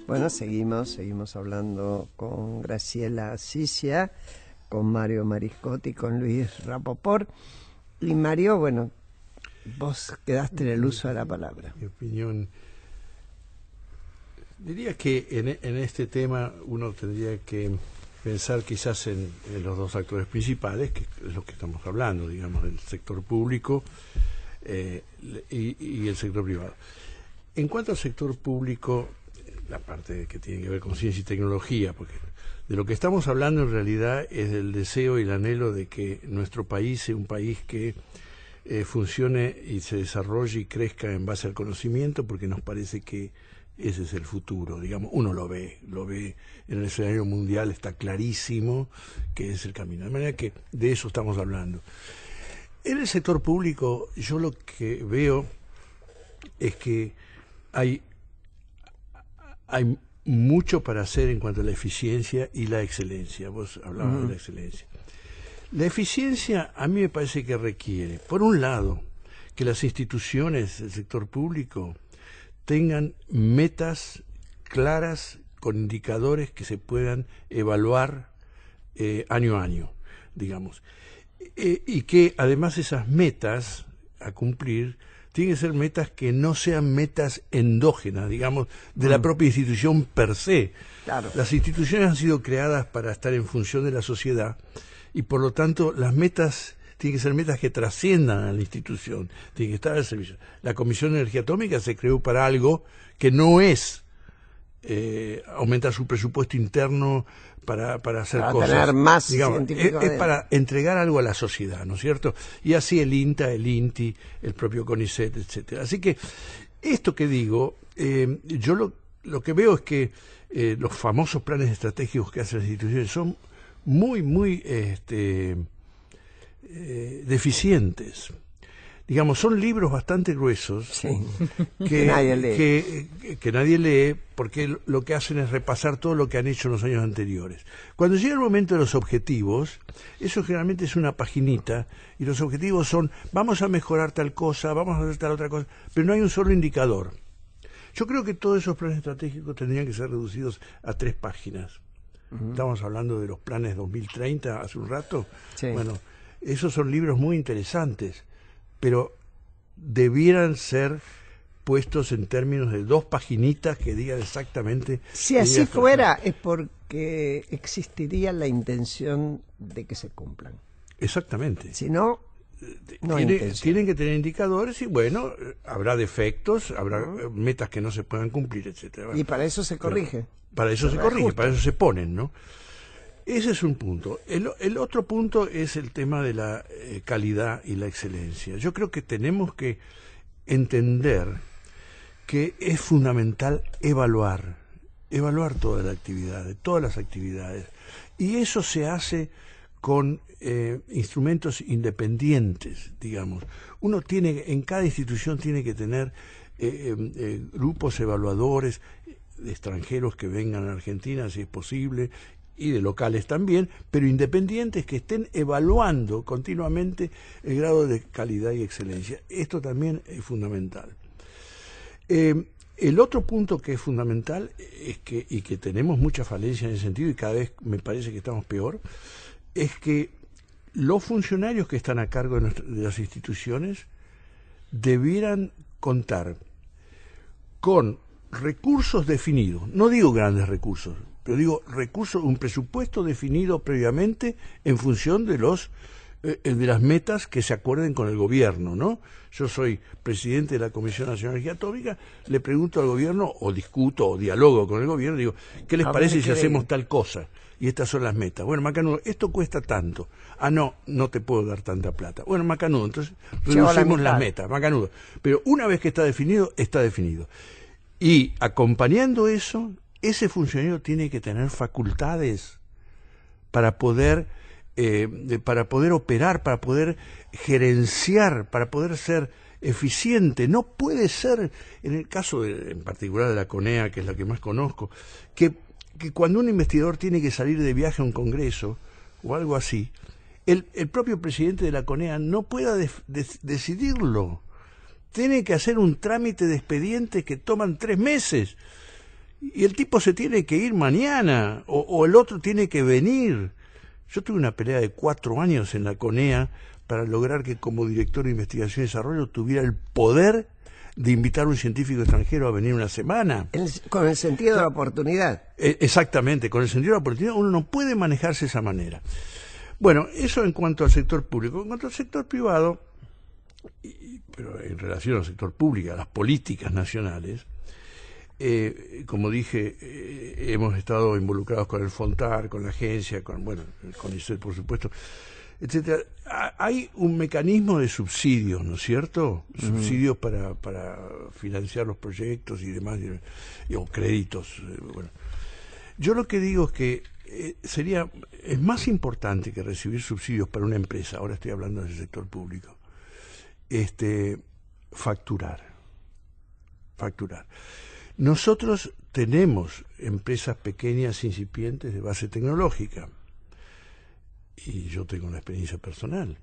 Bueno, seguimos hablando con Graciela Ciccia, con Mario Mariscotti, con Luis Rapoport. Y Mario, bueno, vos quedaste en el uso de la palabra. Mi opinión, diría que en este tema uno tendría que pensar quizás en los dos actores principales, que es lo que estamos hablando, digamos, del sector público y el sector privado. En cuanto al sector público, la parte que tiene que ver con ciencia y tecnología, porque de lo que estamos hablando en realidad es del deseo y el anhelo de que nuestro país sea un país que funcione y se desarrolle y crezca en base al conocimiento, porque nos parece que ese es el futuro, digamos, uno lo ve en el escenario mundial, está clarísimo que es el camino, de manera que de eso estamos hablando. En el sector público yo lo que veo es que hay mucho para hacer en cuanto a la eficiencia y la excelencia. Vos hablabas de la excelencia. La eficiencia a mí me parece que requiere, por un lado, que las instituciones del sector público tengan metas claras con indicadores que se puedan evaluar año a año, digamos. Y que además esas metas a cumplir tienen que ser metas que no sean metas endógenas, digamos, de la propia institución per se. Claro. Las instituciones han sido creadas para estar en función de la sociedad y por lo tanto las metas tienen que ser metas que trasciendan a la institución, tienen que estar al servicio. La Comisión de Energía Atómica se creó para algo que no es aumentar su presupuesto interno para hacer para cosas. Tener más, digamos, es para entregar algo a la sociedad, ¿no es cierto? Y así el INTA, el INTI, el propio CONICET, etcétera. Así que esto que digo, yo lo que veo es que los famosos planes estratégicos que hacen las instituciones son muy deficientes. Digamos, son libros bastante gruesos, sí, que nadie lee, porque lo que hacen es repasar todo lo que han hecho en los años anteriores. Cuando llega el momento de los objetivos, eso generalmente es una paginita, y los objetivos son, vamos a mejorar tal cosa, vamos a hacer tal otra cosa, pero no hay un solo indicador. Yo creo que todos esos planes estratégicos tendrían que ser reducidos a 3 páginas. Estamos hablando de los planes 2030 hace un rato. Sí. Bueno, esos son libros muy interesantes, pero debieran ser puestos en términos de 2 paginitas que digan exactamente... Si así fuera, es porque existiría la intención de que se cumplan. Exactamente. Si no, no hay intención. Tienen que tener indicadores y, bueno, habrá defectos, habrá metas que no se puedan cumplir, etcétera. Y para eso se corrige. Para eso se corrige, para eso se ponen, ¿no? Ese es un punto. El otro punto es el tema de la calidad y la excelencia. Yo creo que tenemos que entender que es fundamental evaluar todas las actividades. Y eso se hace con instrumentos independientes, digamos. Uno tiene, en cada institución tiene que tener grupos evaluadores de extranjeros que vengan a Argentina, si es posible, y de locales también, pero independientes que estén evaluando continuamente el grado de calidad y excelencia. Esto también es fundamental. El otro punto que es fundamental es que, y que tenemos mucha falencia en ese sentido, y cada vez me parece que estamos peor, es que los funcionarios que están a cargo de las instituciones debieran contar con recursos definidos, no digo grandes recursos, pero digo recursos, un presupuesto definido previamente en función de las metas que se acuerden con el gobierno, ¿no? Yo soy presidente de la Comisión Nacional de Energía Atómica, le pregunto al gobierno, o discuto, o dialogo con el gobierno, digo, ¿qué les parece si hacemos tal cosa? Y estas son las metas. Bueno, Macanudo, esto cuesta tanto. Ah, no te puedo dar tanta plata. Bueno, Macanudo, entonces reducimos las metas, Macanudo. Pero una vez que está definido, está definido. Y acompañando eso, ese funcionario tiene que tener facultades para poder operar, para poder gerenciar, para poder ser eficiente. No puede ser, en el caso en particular de la CONEA, que es la que más conozco, que cuando un investigador tiene que salir de viaje a un congreso o algo así, el propio presidente de la CONEA no pueda decidirlo. Tiene que hacer un trámite de expedientes que toman 3 meses. y el tipo se tiene que ir mañana, o el otro tiene que venir. Yo tuve una pelea de 4 años en la CONEA para lograr que como director de investigación y desarrollo tuviera el poder de invitar a un científico extranjero a venir una semana. Con el sentido de la oportunidad. Exactamente, con el sentido de la oportunidad uno no puede manejarse de esa manera. Bueno, eso en cuanto al sector público. En cuanto al sector privado, pero en relación al sector público, a las políticas nacionales, como dije, hemos estado involucrados con el FONTAR, con la agencia, con ISET, por supuesto, etcétera. Hay un mecanismo de subsidios, ¿no es cierto? Subsidios para financiar los proyectos y demás, o créditos. Bueno, yo lo que digo es que es más importante que recibir subsidios para una empresa, ahora estoy hablando del sector público, facturar. Nosotros tenemos empresas pequeñas, incipientes, de base tecnológica, y yo tengo una experiencia personal.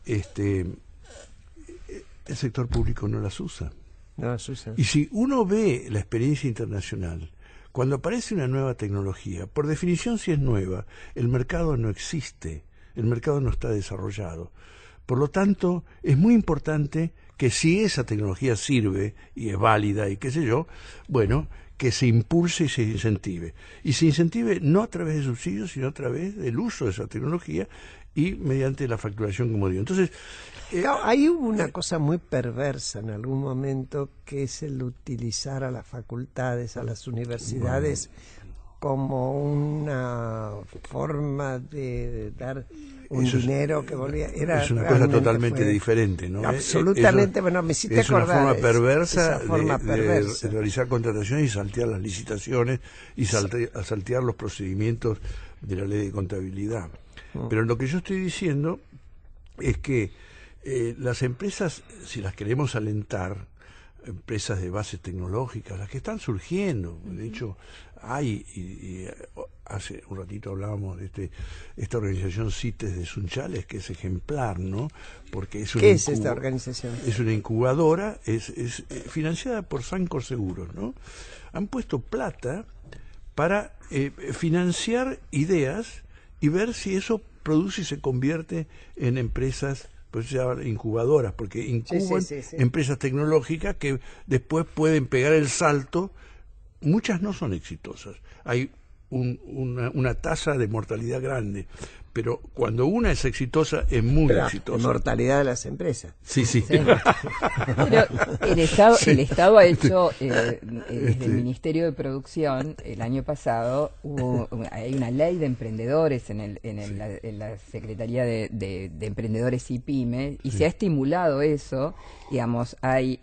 El sector público no las usa. No las usa. Y si uno ve la experiencia internacional, cuando aparece una nueva tecnología, por definición, si es nueva, el mercado no existe, el mercado no está desarrollado. Por lo tanto, es muy importante que si esa tecnología sirve y es válida y qué sé yo, bueno, que se impulse y se incentive. Y se incentive no a través de subsidios, sino a través del uso de esa tecnología y mediante la facturación, como digo. Entonces, hay una cosa muy perversa en algún momento, que es el utilizar a las facultades, a las universidades, como una forma de dar un dinero que volvía. Es una cosa totalmente diferente, ¿no? Absolutamente, bueno, me hiciste acordar. Es una forma perversa, esa forma perversa de realizar contrataciones y saltear las licitaciones y saltear los procedimientos de la ley de contabilidad. Pero lo que yo estoy diciendo es que las empresas, si las queremos alentar, empresas de base tecnológica, las que están surgiendo, de hecho hay, y hace un ratito hablábamos de esta organización CITES de Sunchales, que es ejemplar, ¿no? Porque es ¿Qué es esta organización? Es una incubadora, es financiada por Sancor Seguros, ¿no? Han puesto plata para financiar ideas y ver si eso produce y se convierte en empresas, pues se llaman incubadoras, porque incuban empresas tecnológicas que después pueden pegar el salto. Muchas no son exitosas. Hay una tasa de mortalidad grande, pero cuando una es exitosa, es muy exitosa. La mortalidad de las empresas. Sí. Pero el Estado ha hecho, desde el Ministerio de Producción, el año pasado, hay una ley de emprendedores en la Secretaría de Emprendedores y Pymes, y se ha estimulado eso. Digamos, hay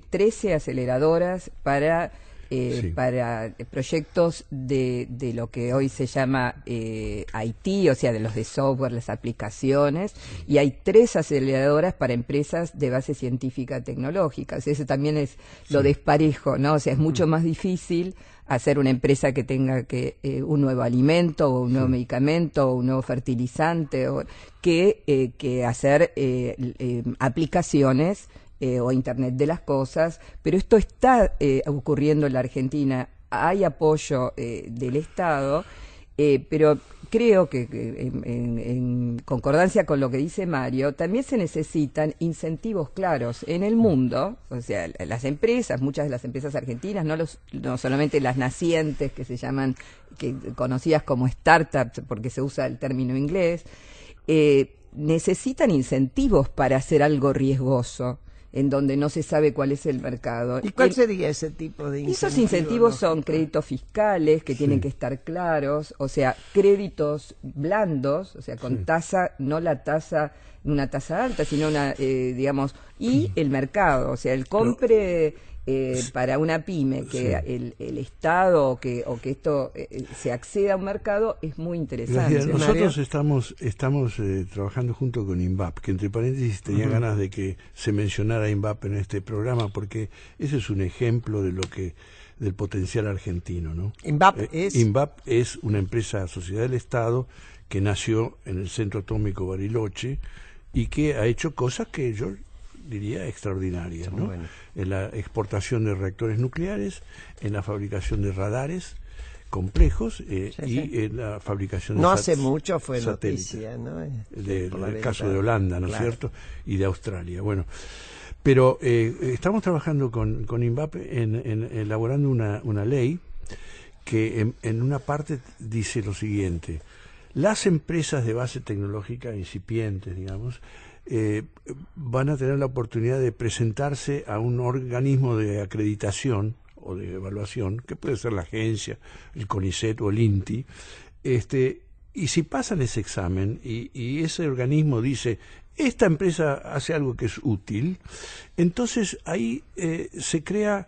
13 aceleradoras para proyectos de lo que hoy se llama IT, o sea, de los de software, las aplicaciones, y hay 3 aceleradoras para empresas de base científica tecnológica. O sea, eso también es lo desparejo, ¿no? O sea, es mucho más difícil hacer una empresa que tenga un nuevo alimento, o un nuevo medicamento, o un nuevo fertilizante, que hacer aplicaciones o Internet de las cosas, pero esto está ocurriendo en la Argentina. Hay apoyo del Estado, pero creo que en concordancia con lo que dice Mario, también se necesitan incentivos claros en el mundo. O sea, las empresas, muchas de las empresas argentinas, no solamente las nacientes, que se llaman, conocidas como startups, porque se usa el término inglés, necesitan incentivos para hacer algo riesgoso, en donde no se sabe cuál es el mercado. ¿Y cuál sería ese tipo de incentivos? Esos incentivos son créditos fiscales que tienen que estar claros, o sea, créditos blandos, o sea, con tasa, no una tasa alta, sino digamos, y el mercado, o sea, el compre para una pyme, que el Estado o que esto se acceda a un mercado, es muy interesante. Gracias. Nosotros estamos trabajando junto con INVAP, que entre paréntesis tenía ganas de que se mencionara INVAP en este programa, porque ese es un ejemplo de del potencial argentino, ¿no? INVAP es una empresa sociedad del Estado que nació en el Centro Atómico Bariloche y que ha hecho cosas que yo diría, extraordinarias, ¿no? Bueno. En la exportación de reactores nucleares, en la fabricación de radares complejos y en la fabricación de no hace mucho fue satélites. noticia, ¿no? Del caso de Holanda, ¿no es claro. cierto? Y de Australia. Bueno, pero estamos trabajando con INVAP en elaborando una ley que en una parte dice lo siguiente: las empresas de base tecnológica incipientes, digamos, van a tener la oportunidad de presentarse a un organismo de acreditación o de evaluación, que puede ser la agencia, el CONICET o el INTI, y si pasan ese examen y ese organismo dice, esta empresa hace algo que es útil, entonces ahí se crea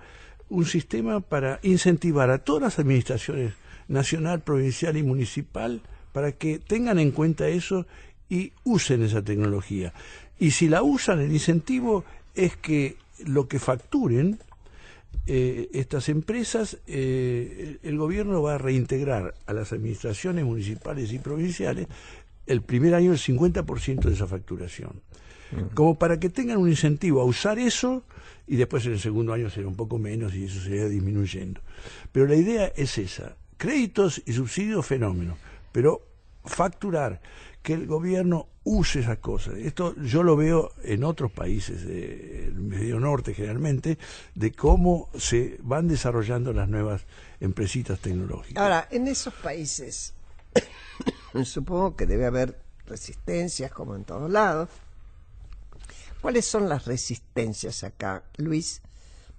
un sistema para incentivar a todas las administraciones nacional, provincial y municipal para que tengan en cuenta eso y usen esa tecnología. Y si la usan, el incentivo es que lo que facturen estas empresas, el gobierno va a reintegrar a las administraciones municipales y provinciales el primer año el 50% de esa facturación. Como para que tengan un incentivo a usar eso, y después en el segundo año será un poco menos y eso se irá disminuyendo. Pero la idea es esa: créditos y subsidios, fenómeno, pero facturar, que el gobierno use esas cosas. Esto yo lo veo en otros países del Medio Norte generalmente, de cómo se van desarrollando las nuevas empresitas tecnológicas. Ahora, en esos países supongo que debe haber resistencias como en todos lados. ¿Cuáles son las resistencias acá, Luis?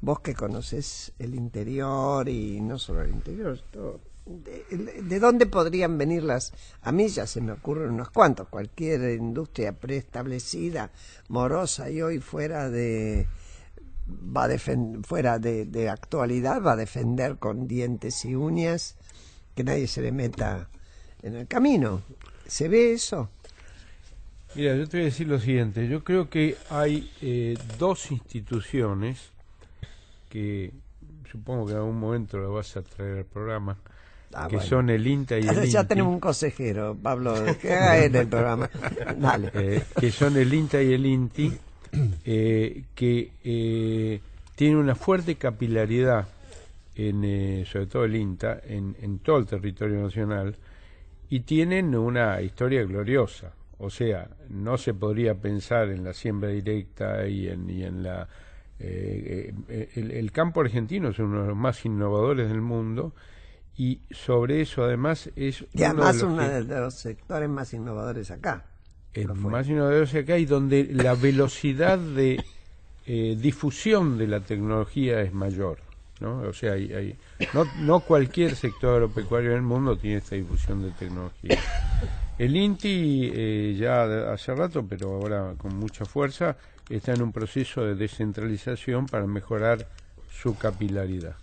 Vos que conoces el interior y no solo el interior, todo. ¿De dónde podrían venir las? A mí ya se me ocurren unos cuantos. Cualquier industria preestablecida, morosa y hoy fuera de actualidad, va a defender con dientes y uñas que nadie se le meta en el camino. ¿Se ve eso? Mira, yo te voy a decir lo siguiente. Yo creo que hay dos instituciones que supongo que en algún momento lo vas a traer al programa, que bueno, son el INTA y el INTI. Ya tenemos un consejero, Pablo, que haga él el programa. Dale. Que son el INTA y el INTI, que tienen una fuerte capilaridad, sobre todo el INTA, en todo el territorio nacional, y tienen una historia gloriosa. O sea, no se podría pensar en la siembra directa y en la... el campo argentino es uno de los más innovadores del mundo, y sobre eso además es y además uno de los sectores más innovadores acá. El más innovador acá, y donde la velocidad de difusión de la tecnología es mayor, ¿no? O sea, no cualquier sector agropecuario del mundo tiene esta difusión de tecnología. El INTI ya hace rato, pero ahora con mucha fuerza, está en un proceso de descentralización para mejorar su capilaridad.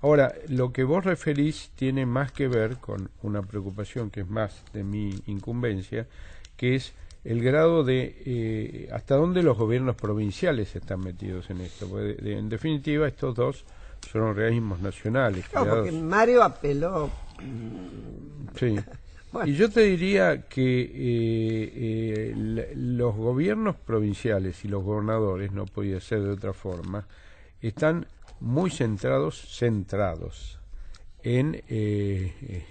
Ahora, lo que vos referís tiene más que ver con una preocupación que es más de mi incumbencia, que es el grado de hasta dónde los gobiernos provinciales están metidos en esto. Porque en definitiva, estos dos son organismos nacionales. Claro, porque Mario apeló. Sí. Bueno. Y yo te diría que los gobiernos provinciales y los gobernadores, no podía ser de otra forma, están muy centrados en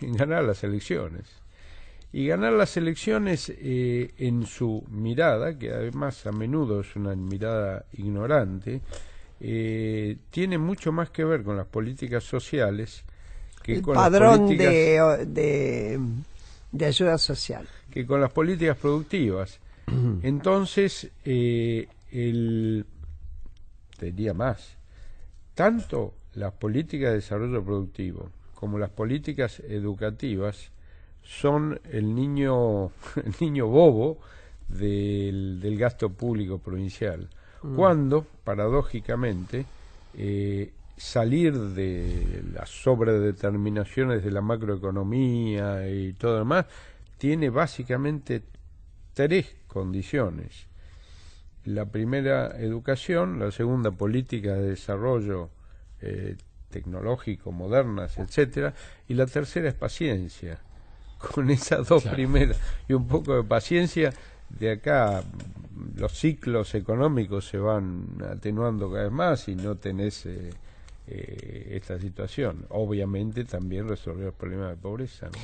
ganar las elecciones. Y ganar las elecciones en su mirada, que además a menudo es una mirada ignorante, tiene mucho más que ver con las políticas sociales que con las políticas de ayuda social, que con las políticas productivas. Entonces, te diría más, tanto las políticas de desarrollo productivo como las políticas educativas son el niño bobo del gasto público provincial, cuando, paradójicamente, salir de las sobredeterminaciones de la macroeconomía y todo lo demás tiene básicamente tres condiciones: la primera, educación; la segunda, políticas de desarrollo tecnológico, modernas, etcétera; y la tercera es paciencia. Con esas dos primeras y un poco de paciencia de acá los ciclos económicos se van atenuando cada vez más y no tenés esta situación. Obviamente también resolver el problema de pobreza, ¿no?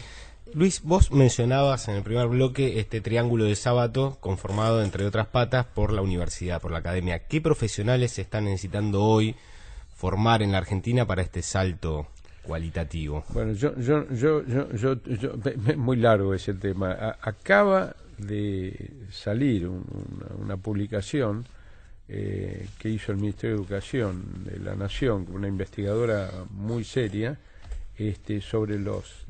Luis, vos mencionabas en el primer bloque este triángulo de Sábato conformado, entre otras patas, por la universidad, por la academia. ¿Qué profesionales se están necesitando hoy formar en la Argentina para este salto cualitativo? Bueno, muy largo ese tema. Acaba de salir una publicación que hizo el Ministerio de Educación de la Nación, una investigadora muy seria, sobre los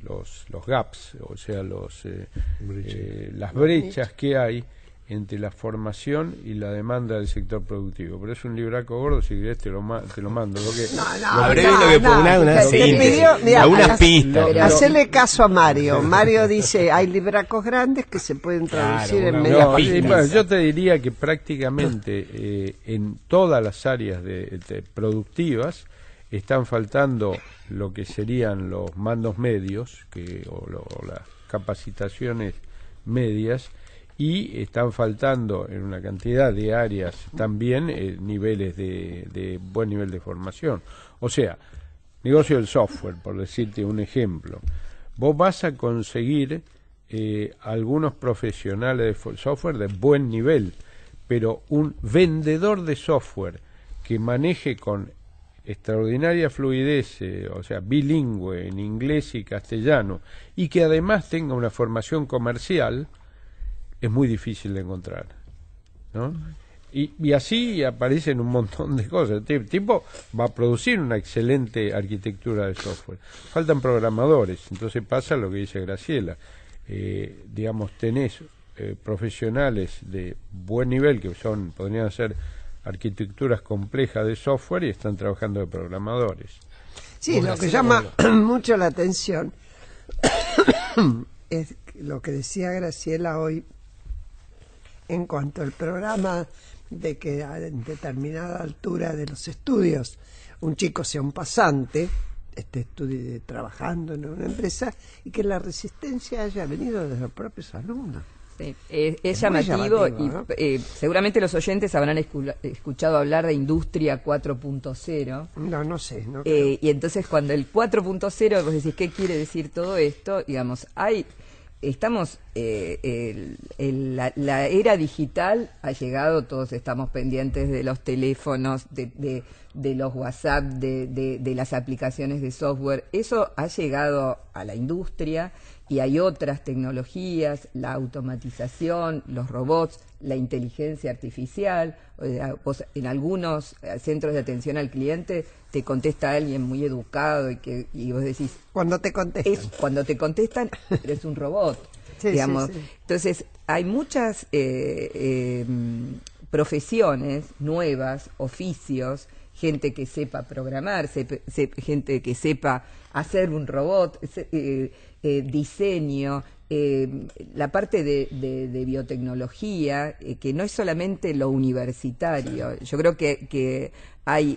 gaps, o sea, las brechas que hay entre la formación y la demanda del sector productivo. Pero es un libraco gordo, si querés te lo mando. Algunas pistas. Hacerle caso a Mario. Mario dice, hay libracos grandes que se pueden traducir en media página. Bueno, yo te diría que prácticamente en todas las áreas productivas están faltando lo que serían los mandos medios o las capacitaciones medias, y están faltando en una cantidad de áreas también niveles de buen nivel de formación. O sea, negocio del software, por decirte un ejemplo. Vos vas a conseguir algunos profesionales de software de buen nivel, pero un vendedor de software que maneje con extraordinaria fluidez, o sea, bilingüe en inglés y castellano, y que además tenga una formación comercial, es muy difícil de encontrar, ¿no? Y así aparecen un montón de cosas. El tipo va a producir una excelente arquitectura de software. Faltan programadores, entonces pasa lo que dice Graciela. Digamos, tenés profesionales de buen nivel que podrían ser arquitecturas complejas de software y están trabajando de programadores. Sí, lo que llama mucho la atención es lo que decía Graciela hoy en cuanto al programa de que a determinada altura de los estudios un chico sea un pasante, trabajando en una empresa, y que la resistencia haya venido desde los propios alumnos. Sí, es llamativo, ¿no? Y seguramente los oyentes habrán escuchado hablar de Industria 4.0. No sé. No y entonces cuando el 4.0, vos decís, ¿qué quiere decir todo esto? Digamos, la era digital ha llegado, todos estamos pendientes de los teléfonos, de los WhatsApp, de las aplicaciones de software. Eso ha llegado a la industria, y hay otras tecnologías, la automatización, los robots, la inteligencia artificial. En algunos centros de atención al cliente te contesta alguien muy educado y vos decís... Cuando te contestan, pero es un robot. Sí, digamos. Sí. Entonces, hay muchas profesiones nuevas, oficios, gente que sepa programar, gente que sepa hacer un robot, diseño, la parte de biotecnología, que no es solamente lo universitario. Yo creo que hay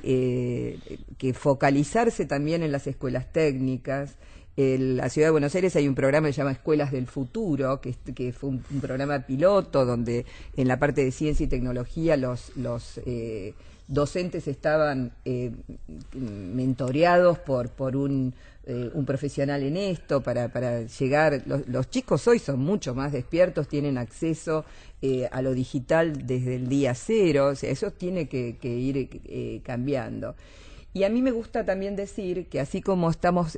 que focalizarse también en las escuelas técnicas. En la Ciudad de Buenos Aires hay un programa que se llama Escuelas del Futuro, que fue un programa piloto donde en la parte de ciencia y tecnología los docentes estaban mentoreados por un profesional en esto para llegar. Los chicos hoy son mucho más despiertos, tienen acceso a lo digital desde el día cero. O sea, eso tiene que ir cambiando. Y a mí me gusta también decir que así como estamos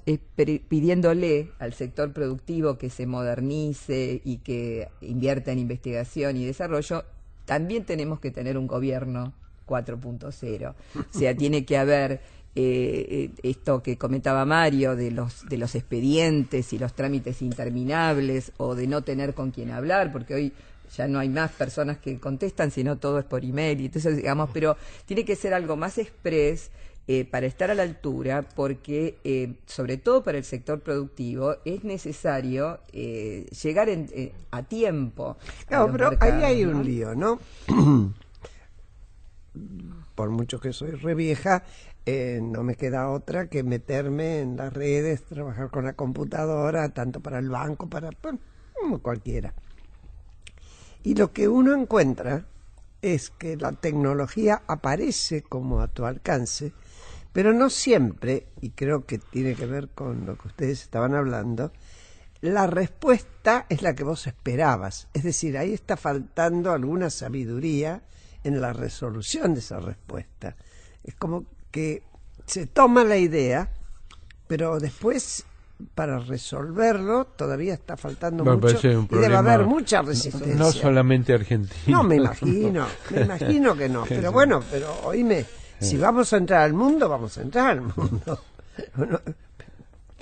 pidiéndole al sector productivo que se modernice y que invierta en investigación y desarrollo, también tenemos que tener un gobierno 4.0. O sea, tiene que haber esto que comentaba Mario de los expedientes y los trámites interminables, o de no tener con quién hablar, porque hoy ya no hay más personas que contestan, sino todo es por email. Y entonces, digamos, pero tiene que ser algo más express para estar a la altura, porque sobre todo para el sector productivo es necesario llegar a tiempo. Claro, pero mercados, ahí hay un lío, ¿no? Por mucho que soy re vieja, no me queda otra que meterme en las redes, trabajar con la computadora, tanto para el banco, como cualquiera. Y lo que uno encuentra es que la tecnología aparece como a tu alcance, pero no siempre, y creo que tiene que ver con lo que ustedes estaban hablando, la respuesta es la que vos esperabas. Es decir, ahí está faltando alguna sabiduría en la resolución de esa respuesta. Es como que se toma la idea, pero después para resolverlo todavía está faltando Me mucho parece un y debe problema haber mucha resistencia. No solamente Argentina. No, me imagino que no. Pero bueno, pero oíme, si vamos a entrar al mundo, vamos a entrar al mundo.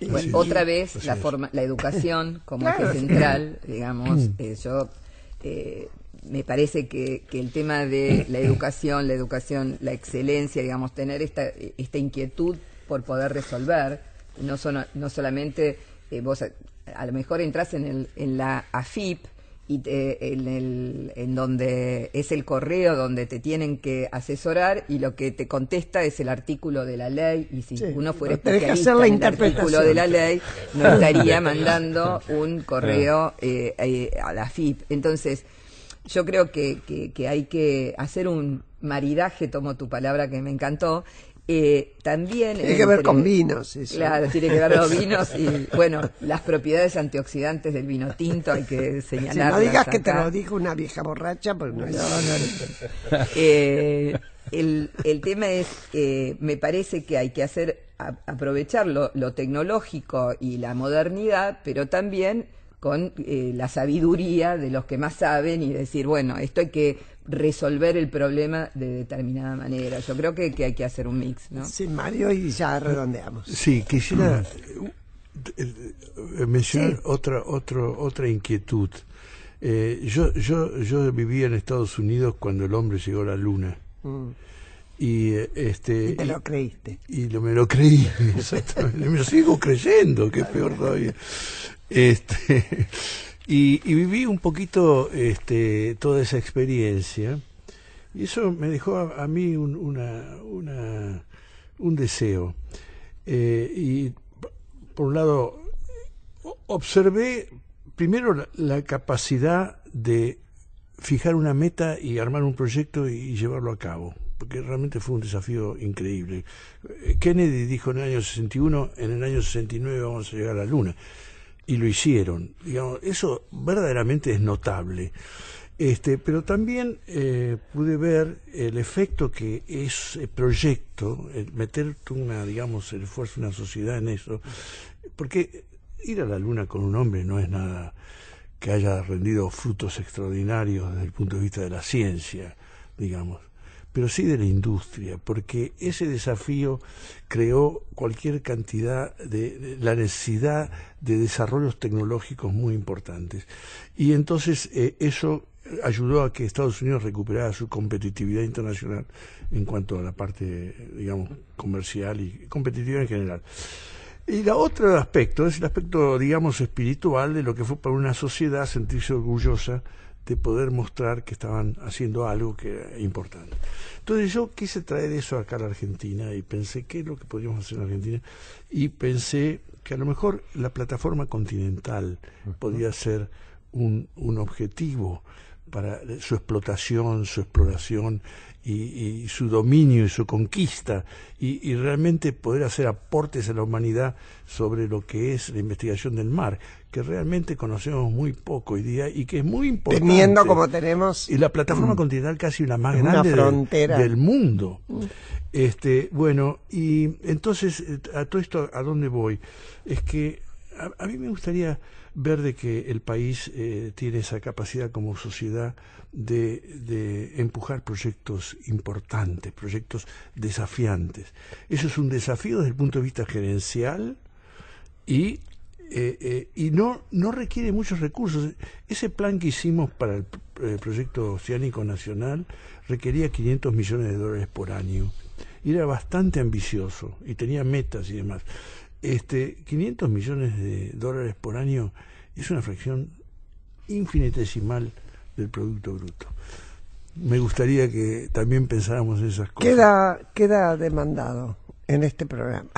Bueno, otra vez la educación como Claro. eje central, digamos, me parece que el tema de la educación, la excelencia, digamos, tener esta inquietud por poder resolver, no solamente vos a lo mejor entras en la AFIP y en donde es el correo donde te tienen que asesorar y lo que te contesta es el artículo de la ley, y si Sí, uno fuera tenés que especialista hacer la en el artículo interpretación. de la ley no estaría mandando un correo a la AFIP. Entonces yo creo que hay que hacer un maridaje, tomo tu palabra que me encantó, también Tiene que ver entre- con vinos, eso. Claro, tiene que ver los vinos y, bueno, las propiedades antioxidantes del vino tinto hay que Sí, señalarlas no digas que te acá. lo dijo una vieja borracha, porque no es. El tema es, me parece que hay que aprovechar lo tecnológico y la modernidad, pero también con la sabiduría de los que más saben y decir, bueno, esto hay que resolver el problema de determinada manera. Yo creo que hay que hacer un mix, ¿no? Sí, Mario, y ya redondeamos. Sí, quisiera mencionar Sí. otra inquietud. Yo viví en Estados Unidos cuando el hombre llegó a la luna. Mm. Y Y te lo creíste. me lo creí, exactamente. Me lo sigo creyendo, que es peor todavía. Y viví un poquito toda esa experiencia, y eso me dejó a mí un deseo. Y por un lado, observé primero la capacidad de fijar una meta y armar un proyecto y llevarlo a cabo, porque realmente fue un desafío increíble. Kennedy dijo en el año 61, en el año 69 vamos a llegar a la Luna, y lo hicieron. Digamos, eso verdaderamente es notable. Pero también pude ver el efecto que ese proyecto, meter el esfuerzo de una sociedad en eso, porque ir a la Luna con un hombre no es nada que haya rendido frutos extraordinarios desde el punto de vista de la ciencia, digamos, pero sí de la industria, porque ese desafío creó cualquier cantidad de la necesidad de desarrollos tecnológicos muy importantes. Y entonces eso ayudó a que Estados Unidos recuperara su competitividad internacional en cuanto a la parte, digamos, comercial y competitiva en general. Y la otro aspecto es el aspecto, digamos, espiritual de lo que fue para una sociedad sentirse orgullosa de poder mostrar que estaban haciendo algo que era importante. Entonces yo quise traer eso acá a la Argentina y pensé qué es lo que podríamos hacer en Argentina, y pensé que a lo mejor la plataforma continental podía ser un objetivo para su explotación, su exploración y su dominio y su conquista, y realmente poder hacer aportes a la humanidad sobre lo que es la investigación del mar, que realmente conocemos muy poco hoy día y que es muy importante. Teniendo como tenemos. Y la plataforma continental casi la más una grande frontera. del mundo. Bueno, y entonces, a todo esto, ¿a dónde voy? Es que a mí me gustaría ver de que el país tiene esa capacidad como sociedad de empujar proyectos importantes, proyectos desafiantes. Eso es un desafío desde el punto de vista gerencial y no requiere muchos recursos. Ese plan que hicimos para el proyecto oceánico nacional requería $500 millones por año y era bastante ambicioso y tenía metas y demás. 500 millones de dólares por año es una fracción infinitesimal del Producto Bruto. Me gustaría que también pensáramos en esas cosas. Queda demandado en este programa.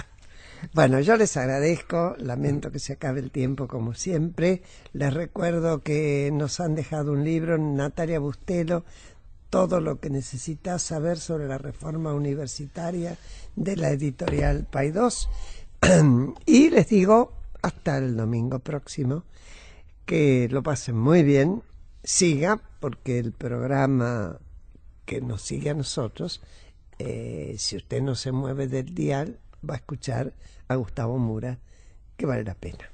Bueno, yo les agradezco, lamento que se acabe el tiempo como siempre. Les recuerdo que nos han dejado un libro, Natalia Bustelo, Todo lo que necesitas saber sobre la reforma universitaria, de la editorial Paidós. Y les digo, hasta el domingo próximo, que lo pasen muy bien, siga, porque el programa que nos sigue a nosotros, si usted no se mueve del dial, va a escuchar a Gustavo Mura, que vale la pena.